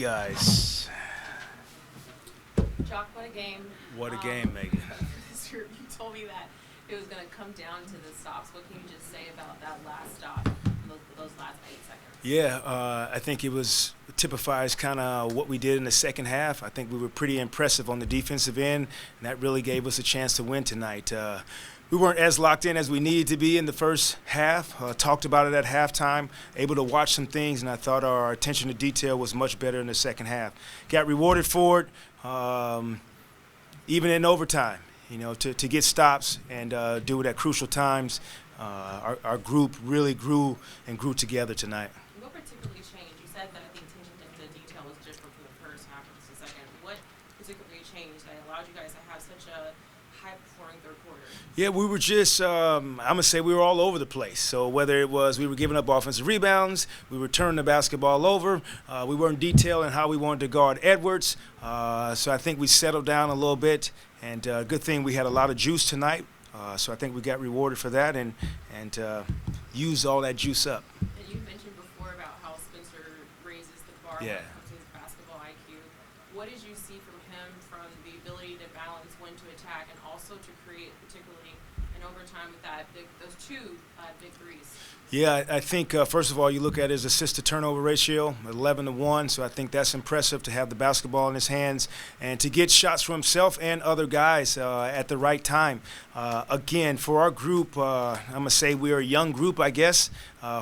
Guys, Jacque, what a game. what a game, Megan. You told me that it was going to come down to the stops. What can you just say about that last stop, those last 8 seconds? Yeah, I think it typifies kind of what we did in the second half. I think we were pretty impressive on the defensive end, and that really gave us a chance to win tonight. We weren't as locked in as we needed to be in the first half. Talked about it at halftime, able to watch some things, and I thought our attention to detail was much better in the second half. Got rewarded for it, even in overtime, to get stops and do it at crucial times. Our group really grew together tonight. What particularly changed? You said that the attention to detail was different from the first half versus the second. What particularly changed that allowed you guys to have such a high-performing third quarter? Yeah, we were just, I'm going to say we were all over the place. So whether it was we were giving up offensive rebounds, we were turning the basketball over, we weren't detailing how we wanted to guard Edwards. So I think we settled down a little bit, and good thing we had a lot of juice tonight. So I think we got rewarded for that and used all that juice up. And you mentioned before about how Spencer raises the bar when Yeah. it comes to his basketball IQ. What did you see from him from the ability to balance when to attack and also to create, particularly in overtime with those two big threes? Yeah, I think, first of all, you look at his assist-to-turnover ratio, 11-1, so I think that's impressive to have the basketball in his hands and to get shots for himself and other guys at the right time. Again, for our group, I'm going to say we're a young group, I guess.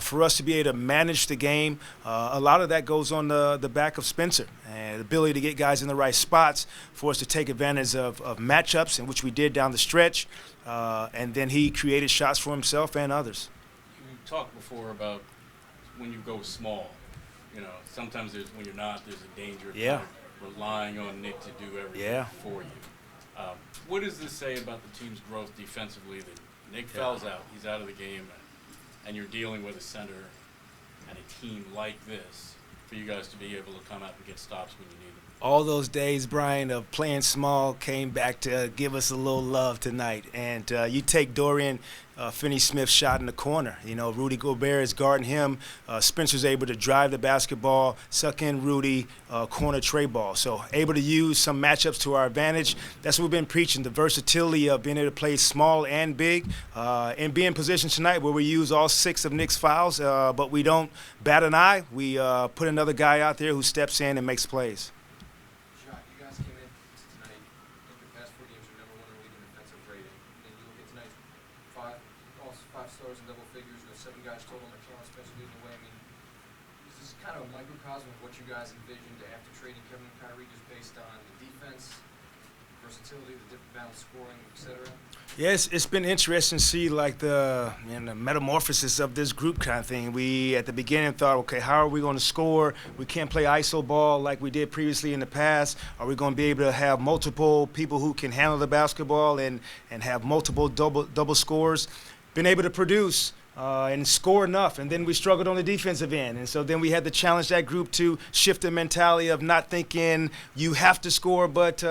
For us to be able to manage the game, a lot of that goes on the back of Spencer and the ability to get guys in the right spots for us to take advantage of matchups, in which we did down the stretch, and then he created shots for himself and others. You talked before about when you go small. Sometimes when you're not, there's a danger of Yeah. kind of relying on Nick to do everything Yeah. for you. What does this say about the team's growth defensively that Nick fouls out, he's out of the game, and you're dealing with a center and a team like this for you guys to be able to come out and get stops when you need them? All those days, Brian, of playing small came back to give us a little love tonight. And you take Dorian Finney-Smith's shot in the corner. Rudy Gobert is guarding him. Spencer's able to drive the basketball, suck in Rudy, corner tray ball. So able to use some matchups to our advantage. That's what we've been preaching, the versatility of being able to play small and big and be in position tonight where we use all 6 of Nick's fouls, but we don't bat an eye. We put another guy out there who steps in and makes plays. Jacque, you guys came in tonight. I think your past 4 games are number 1 in the league in defensive rating. And then you look at tonight, five stars in double figures, 7 guys total, McCallum, Spencer leading the way. I mean, is this kind of a microcosm of what you guys envisioned after trading Kevin and Kyrie, just based on the defense, versatility, the different balance scoring, etc.? Yes, it's been interesting to see the metamorphosis of this group kind of thing. We at the beginning thought, okay, how are we going to score? We can't play iso ball like we did previously in the past. Are we going to be able to have multiple people who can handle the basketball and have multiple double scores? Been able to produce and score enough, and then we struggled on the defensive end. And so then we had to challenge that group to shift the mentality of not thinking you have to score, but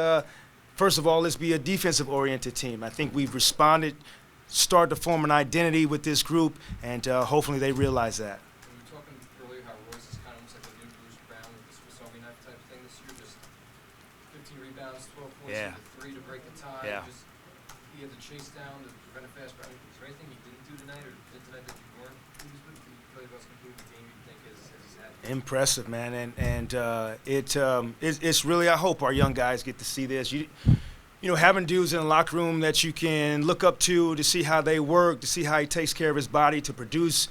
first of all, let's be a defensive-oriented team. I think we've responded, started to form an identity with this group, and hopefully they realize that. We were talking earlier how Royce is kind of almost like a new Bruce Brown, the Swiss Army knife type thing this year. Just 15 rebounds, 12 points, Yeah. and the 3 to break the tie. Yeah. Just he had to chase down to prevent a fast break. Is there anything he didn't do tonight or did tonight that you weren't pleased with? Did he play the best completing the game you think has had? Impressive, man, and it's really, I hope our young guys get to see this. Having dudes in the locker room that you can look up to see how they work, to see how he takes care of his body to produce,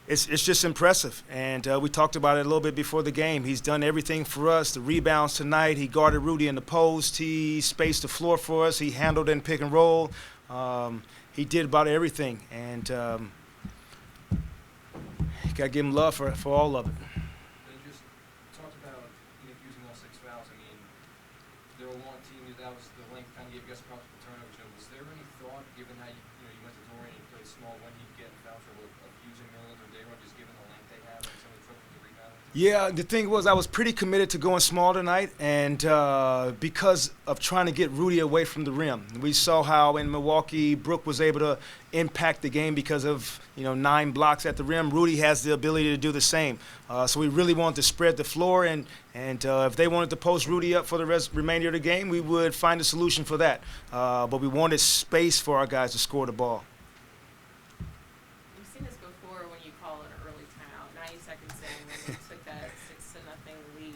it's just impressive. And we talked about it a little bit before the game. He's done everything for us. The rebounds tonight, he guarded Rudy in the post. He spaced the floor for us. He handled in pick and roll. He did about everything, and got to give him love for all of it. They just talked about Nick using all 6 fouls. I mean, they're a long team. That was the length kind of gave you guys problems with turnovers. Was there any thought, given how you went to Dorian and you played small, when he'd get in foul trouble, of using Miller or Dayron, just given the length they have and some of the trouble with the rebounding? Yeah, the thing was, I was pretty committed to going small tonight, and because of trying to get Rudy away from the rim. We saw how in Milwaukee, Brook was able to impact the game because of 9 blocks at the rim. Rudy has the ability to do the same. So we really wanted to spread the floor, and if they wanted to post Rudy up for the remainder of the game, we would find a solution for that. But we wanted space for our guys to score the ball. We've seen this before when you call an early timeout, 90 seconds in, when they took that 6-0 lead.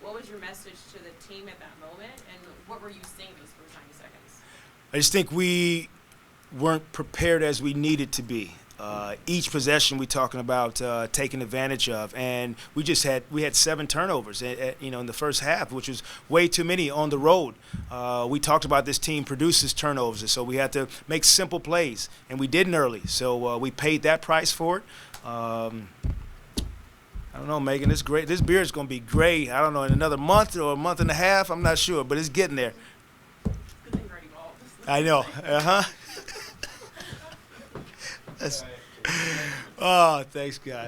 What was your message to the team at that moment, and what were you seeing those first 90 seconds? I just think we weren't prepared as we needed to be. Each possession we talking about taking advantage of, and we had 7 turnovers in the first half, which was way too many on the road. We talked about this team produces turnovers, and so we had to make simple plays, and we didn't early. So we paid that price for it. I don't know, Megan. This beer is going to be great. I don't know, in another month or a month and a half. I'm not sure, but it's getting there. Good thing you're evolved. I know. Oh, thanks, guys.